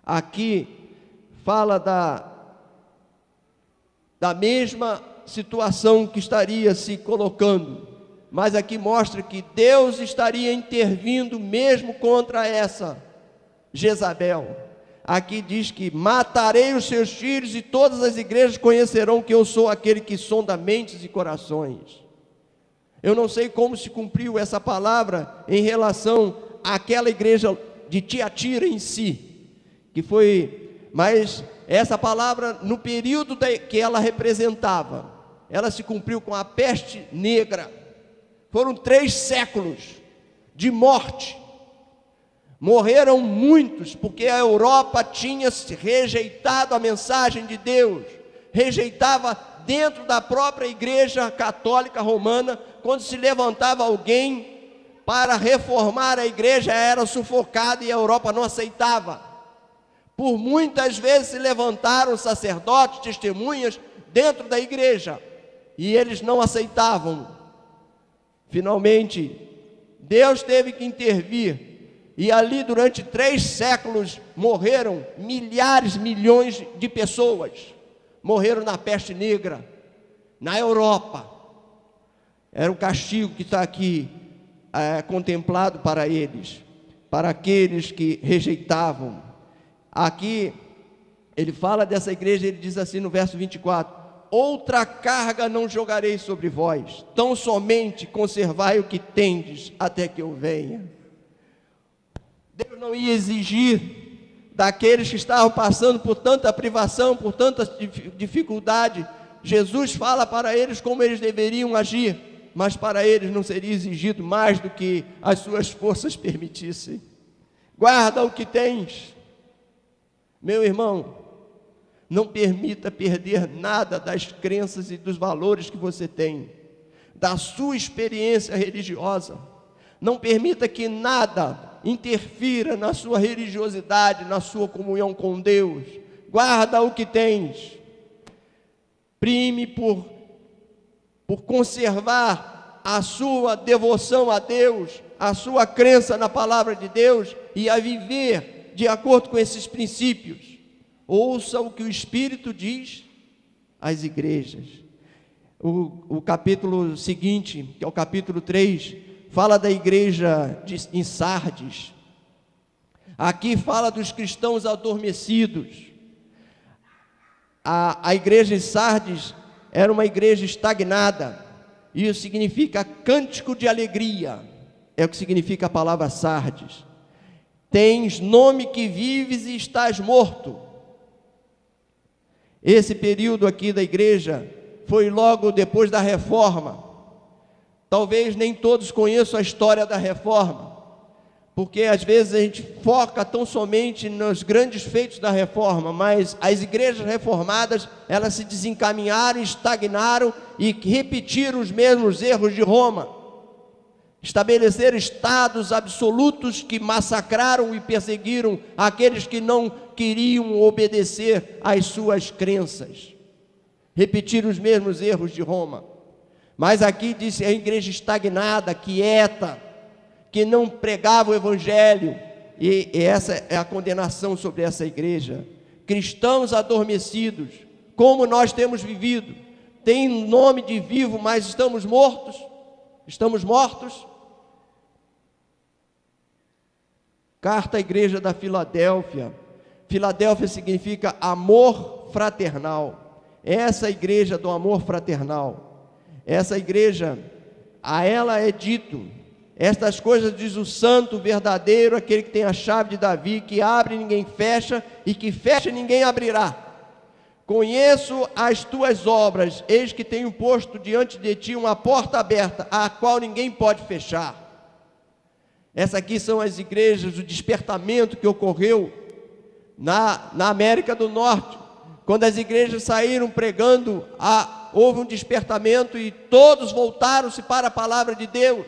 aqui fala da mesma situação que estaria se colocando, mas aqui mostra que Deus estaria intervindo mesmo contra essa Jezabel. Aqui diz que matarei os seus filhos e todas as igrejas conhecerão que eu sou aquele que sonda mentes e corações. Eu não sei como se cumpriu essa palavra em relação àquela igreja de Tiatira em si, mas essa palavra, no período que ela representava, ela se cumpriu com a peste negra. Foram 3 séculos de morte. Morreram muitos, porque a Europa tinha rejeitado a mensagem de Deus, rejeitava dentro da própria igreja católica romana. Quando se levantava alguém para reformar a igreja, era sufocado e a Europa não aceitava. Por muitas vezes se levantaram sacerdotes, testemunhas dentro da igreja, e eles não aceitavam. Finalmente, Deus teve que intervir, e ali durante 3 séculos morreram milhares, milhões de pessoas. Morreram na peste negra, na Europa. Era um castigo que está aqui contemplado para eles, para aqueles que rejeitavam. Aqui ele fala dessa igreja, ele diz assim no verso 24: outra carga não jogarei sobre vós, tão somente conservai o que tendes até que eu venha. Deus não ia exigir daqueles que estavam passando por tanta privação, por tanta dificuldade. Jesus fala para eles como eles deveriam agir, mas para eles não seria exigido mais do que as suas forças permitissem. Guarda o que tens. Meu irmão, não permita perder nada das crenças e dos valores que você tem, da sua experiência religiosa. Não permita que nada interfira na sua religiosidade, na sua comunhão com Deus. Guarda o que tens. Prime por conservar a sua devoção a Deus, a sua crença na palavra de Deus e a viver de acordo com esses princípios. Ouça o que o Espírito diz às igrejas. O capítulo seguinte, que é o capítulo 3, fala da igreja em Sardes. Aqui fala dos cristãos adormecidos. A igreja em Sardes era uma igreja estagnada. Isso significa cântico de alegria. É o que significa a palavra Sardes. Tens nome que vives e estás morto. Esse período aqui da igreja foi logo depois da reforma. Talvez nem todos conheçam a história da reforma, porque às vezes a gente foca tão somente nos grandes feitos da reforma, mas as igrejas reformadas, elas se desencaminharam, estagnaram e repetiram os mesmos erros de Roma. Estabeleceram estados absolutos que massacraram e perseguiram aqueles que não queriam obedecer às suas crenças. Repetiram os mesmos erros de Roma. Mas aqui diz a igreja estagnada, quieta, que não pregava o evangelho, e essa é a condenação sobre essa igreja. Cristãos adormecidos, como nós temos vivido, tem nome de vivo, mas estamos mortos. Estamos mortos. Carta à igreja da Filadélfia. Filadélfia significa amor fraternal. Essa igreja do amor fraternal, essa igreja, a ela é dito: estas coisas diz o santo verdadeiro, aquele que tem a chave de Davi, que abre e ninguém fecha, e que fecha e ninguém abrirá. Conheço as tuas obras, eis que tenho posto diante de ti uma porta aberta, a qual ninguém pode fechar. Essas aqui são as igrejas, o despertamento que ocorreu na América do Norte. Quando as igrejas saíram pregando, houve um despertamento e todos voltaram-se para a palavra de Deus.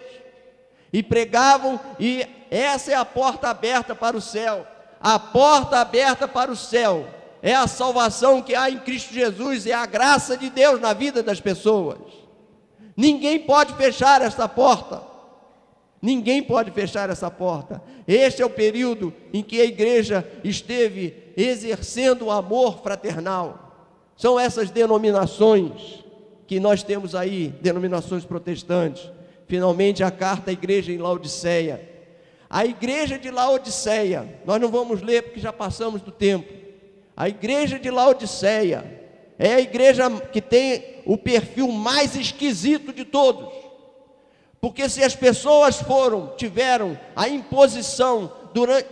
E pregavam, e essa é a porta aberta para o céu. A porta aberta para o céu é a salvação que há em Cristo Jesus, é a graça de Deus na vida das pessoas. Ninguém pode fechar esta porta. Ninguém pode fechar essa porta. Este é o período em que a igreja esteve exercendo o amor fraternal. São essas denominações que nós temos aí, denominações protestantes. Finalmente, a carta à igreja em Laodiceia. A igreja de Laodiceia, nós não vamos ler porque já passamos do tempo. A igreja de Laodiceia é a igreja que tem o perfil mais esquisito de todos. Porque se as pessoas tiveram a imposição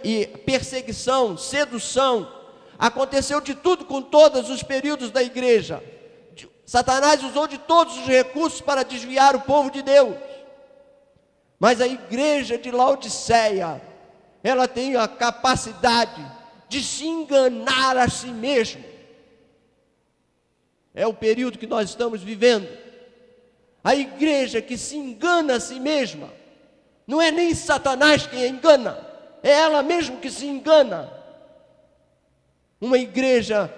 e perseguição, sedução, aconteceu de tudo com todos os períodos da igreja. Satanás usou de todos os recursos para desviar o povo de Deus. Mas a igreja de Laodiceia, ela tem a capacidade de se enganar a si mesma. É o período que nós estamos vivendo. A igreja que se engana a si mesma, não é nem Satanás quem a engana, é ela mesma que se engana. Uma igreja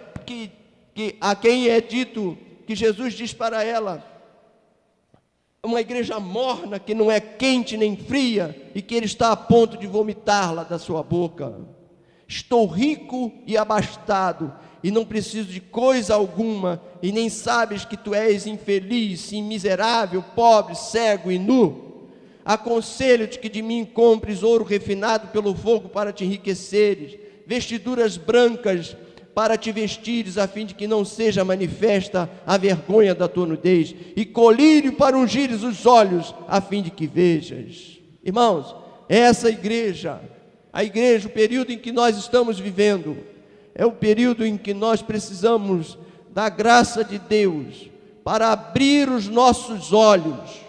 a quem é dito, que Jesus diz para ela, uma igreja morna, que não é quente nem fria, e que ele está a ponto de vomitá-la da sua boca. Estou rico e abastado, e não preciso de coisa alguma, e nem sabes que tu és infeliz, sim, miserável, pobre, cego e nu. Aconselho-te que de mim compres ouro refinado pelo fogo para te enriqueceres, vestiduras brancas para te vestires, a fim de que não seja manifesta a vergonha da tua nudez, e colírio para ungires os olhos, a fim de que vejas. Irmãos, essa igreja, a igreja, o período em que nós estamos vivendo, é o período em que nós precisamos da graça de Deus para abrir os nossos olhos,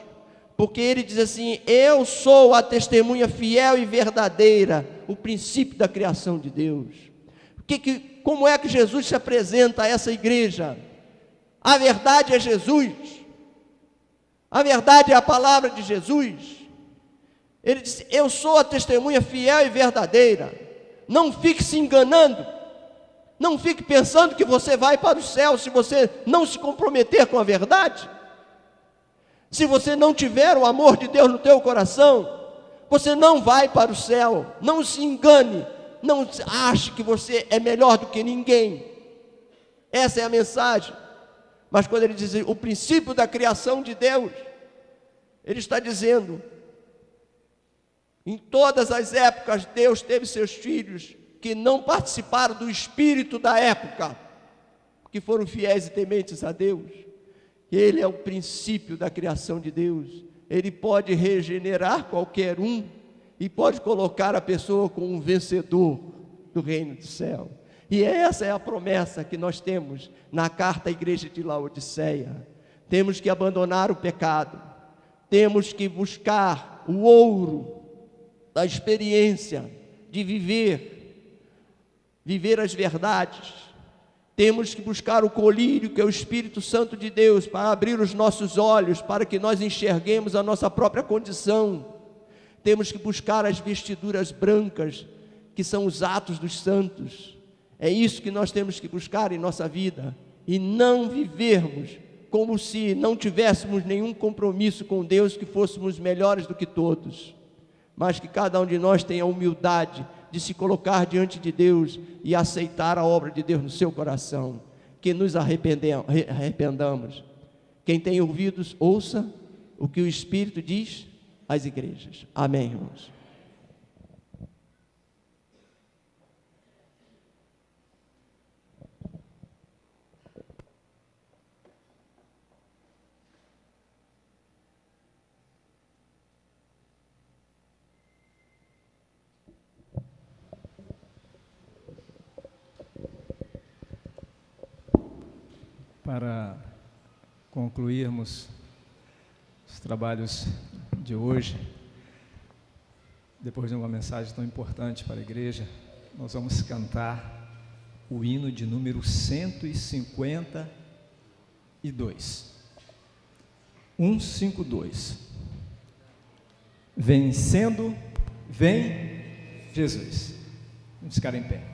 porque ele diz assim: eu sou a testemunha fiel e verdadeira, o princípio da criação de Deus. Como é que Jesus se apresenta a essa igreja? A verdade é Jesus, a verdade é a palavra de Jesus. Ele diz: eu sou a testemunha fiel e verdadeira. Não fique se enganando, não fique pensando que você vai para o céu se você não se comprometer com a verdade. Se você não tiver o amor de Deus no teu coração, você não vai para o céu. Não se engane, não ache que você é melhor do que ninguém. Essa é a mensagem. Mas quando ele diz o princípio da criação de Deus, ele está dizendo: em todas as épocas Deus teve seus filhos que não participaram do espírito da época, que foram fiéis e tementes a Deus. Ele é o princípio da criação de Deus. Ele pode regenerar qualquer um e pode colocar a pessoa como um vencedor do reino do céu. E essa é a promessa que nós temos na carta à igreja de Laodiceia. Temos que abandonar o pecado, temos que buscar o ouro, da experiência de viver as verdades. Temos que buscar o colírio, que é o Espírito Santo de Deus, para abrir os nossos olhos, para que nós enxerguemos a nossa própria condição. Temos que buscar as vestiduras brancas, que são os atos dos santos. É isso que nós temos que buscar em nossa vida, e não vivermos como se não tivéssemos nenhum compromisso com Deus, que fôssemos melhores do que todos, mas que cada um de nós tenha a humildade de se colocar diante de Deus e aceitar a obra de Deus no seu coração, que nos arrependamos. Quem tem ouvidos, ouça o que o Espírito diz às igrejas. Amém, irmãos? Para concluirmos os trabalhos de hoje, depois de uma mensagem tão importante para a igreja, nós vamos cantar o hino de número 152. 152. Vencendo, vem Jesus. Vamos ficar em pé.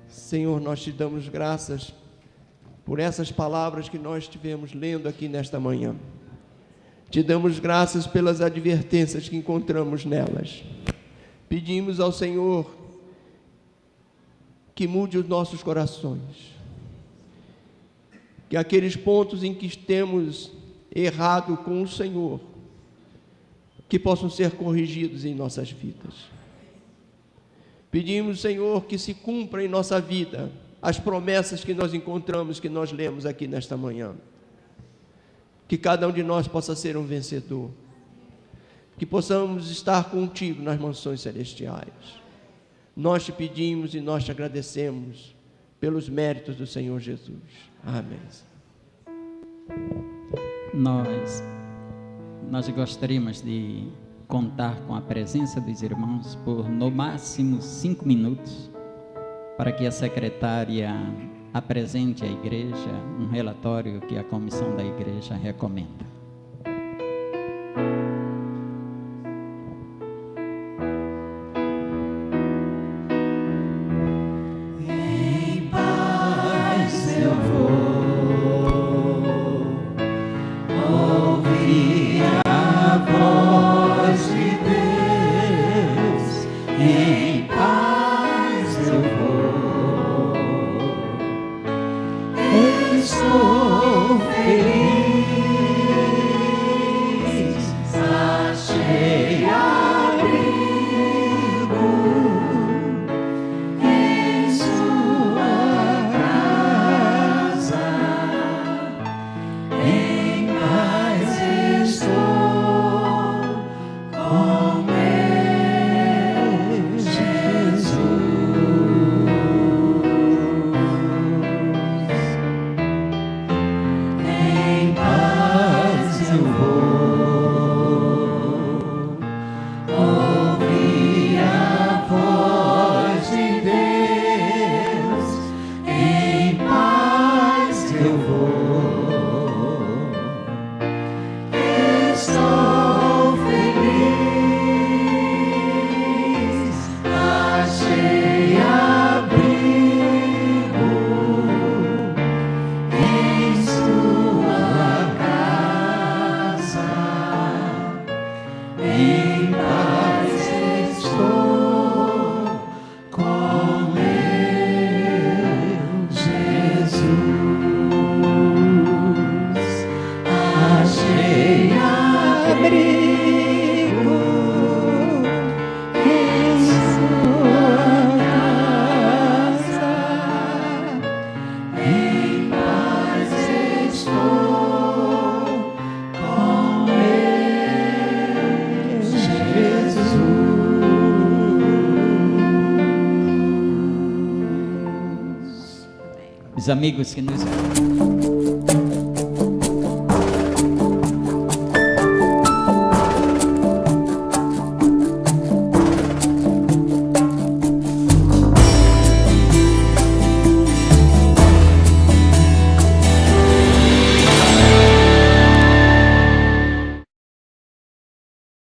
Senhor, nós te damos graças por essas palavras que nós estivemos lendo aqui nesta manhã. Te damos graças pelas advertências que encontramos nelas. Pedimos ao Senhor que mude os nossos corações, que aqueles pontos em que temos errado com o Senhor, que possam ser corrigidos em nossas vidas. Pedimos, Senhor, que se cumpra em nossa vida as promessas que nós encontramos, que nós lemos aqui nesta manhã. Que cada um de nós possa ser um vencedor. Que possamos estar contigo nas mansões celestiais. Nós te pedimos e nós te agradecemos pelos méritos do Senhor Jesus. Amém. Nós gostaríamos de contar com a presença dos irmãos por no máximo 5 minutos, para que a secretária apresente à igreja um relatório que a comissão da igreja recomenda. Em paz eu vou ouvir a voz de Deus. Em paz eu vou. Estou feliz, achei abrigo em sua casa. Em paz estou com meu Jesus. Em paz eu vou ouvir a voz de Deus. Em paz eu vou. Estou feliz, achei abrigo em sua casa. Em paz estou com meu Jesus. Achei abrigo em sua casa. Em paz estou com meu Jesus. Os amigos que nos